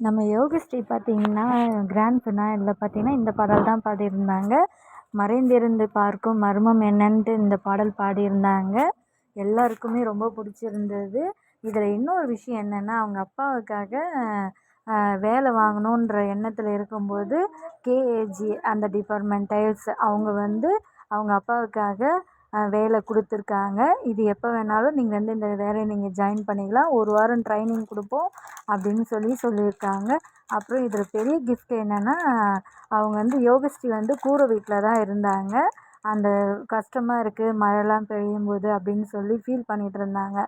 நம்ம யோகஸ்ரீ பார்த்திங்கன்னா கிராண்ட் ஃபினாலில் பார்த்திங்கன்னா இந்த பாடல் தான் பாடியிருந்தாங்க. மறைந்திருந்து பார்க்கும் மர்மம் என்னன்ட்டு இந்த பாடல் பாடியிருந்தாங்க. எல்லாருக்குமே ரொம்ப பிடிச்சிருந்தது. இதில் இன்னொரு விஷயம் என்னென்னா, அவங்க அப்பாவுக்காக வேலை வாங்கணுன்ற எண்ணத்தில் இருக்கும்போது கேஏஜி அந்த டிபார்ட்மெண்ட் டைல்ஸ் அவங்க வந்து அவங்க அப்பாவுக்காக வேலை கொடுத்துருக்காங்க. இது எப்போ வேணாலும் நீங்கள் வந்து இந்த வேலையை நீங்கள் ஜாயின் பண்ணிக்கலாம், 1 வாரம் ட்ரைனிங் கொடுப்போம் அப்படின்னு சொல்லியிருக்காங்க. அப்புறம் இதில் பெரிய கிஃப்ட் என்னென்னா, அவங்க வந்து யோகஸ்ரீ வந்து கூரை வீட்டில் தான் இருந்தாங்க. அந்த கஷ்டமாக இருக்குது மழைலாம் பெய்யும்போது அப்படின்னு சொல்லி ஃபீல் பண்ணிகிட்டு இருந்தாங்க.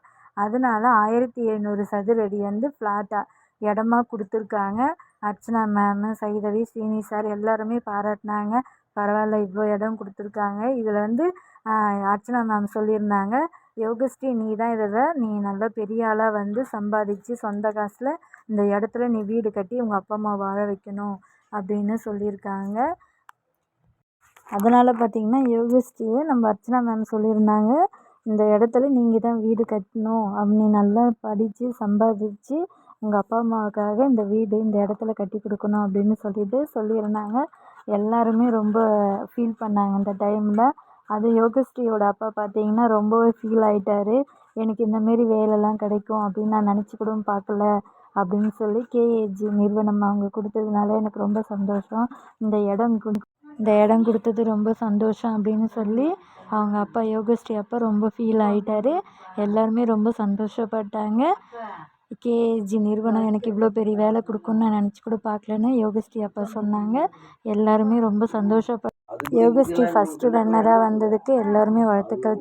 அதனால 1700 சதுர அடி வந்து ஃப்ளாட்டாக இடமா கொடுத்துருக்காங்க. அர்ச்சனா மேமு, சைதவி, ஸ்ரீனி சார் எல்லாருமே பாராட்டினாங்க. பரவாயில்ல இவ்வளோ இடம் கொடுத்துருக்காங்க. இதில் வந்து அர்ச்சனா மேம் சொல்லியிருந்தாங்க, யோகஸ்ரீ நீ தான் இதில் நீ நல்லா பெரிய ஆளாக வந்து சம்பாதிச்சு சொந்த காசில் இந்த இடத்துல நீ வீடு கட்டி உங்கள் அப்பா அம்மா வாழ வைக்கணும் அப்படின்னு சொல்லியிருக்காங்க. அதனால் பார்த்திங்கன்னா யோகஸ்ரீயை நம்ம அர்ச்சனா மேம் சொல்லியிருந்தாங்க, இந்த இடத்துல நீங்கள் தான் வீடு கட்டணும், நீ நல்லா படித்து சம்பாதிச்சு உங்கள் அப்பா அம்மாவுக்காக இந்த வீடு இந்த இடத்துல கட்டி கொடுக்கணும் அப்படின்னு சொல்லியிருந்தாங்க. எல்லாருமே ரொம்ப ஃபீல் பண்ணாங்க இந்த டைமில். அது யோகஸ்ரீயோட அப்பா பார்த்திங்கன்னா ரொம்பவே ஃபீல் ஆகிட்டாரு. எனக்கு இந்தமாரி வேலைலாம் கிடைக்கும் அப்படின்னு நான் நினச்சி கூட பார்க்கல அப்படின்னு சொல்லி கேஏஜி நிறுவனம் அவங்க கொடுத்ததுனால எனக்கு ரொம்ப சந்தோஷம், இந்த இடம் கொடுத்தது ரொம்ப சந்தோஷம் அப்படின்னு சொல்லி அவங்க அப்பா யோகஸ்ரீ அப்பா ரொம்ப ஃபீல் ஆகிட்டாரு. எல்லாருமே ரொம்ப சந்தோஷப்பட்டாங்க. கேஏஜி நிறுவனம் எனக்கு இவ்வளோ பெரிய வேலை கொடுக்குன்னு நான் நினச்சி கூட பார்க்கலன்னு யோகஸ்ரீ அப்பா சொன்னாங்க. எல்லாருமே ரொம்ப யோகஸ்ரீ ஃபஸ்ட்டு ரன்னராக வந்ததுக்கு எல்லாருமே வாழ்த்துக்கள்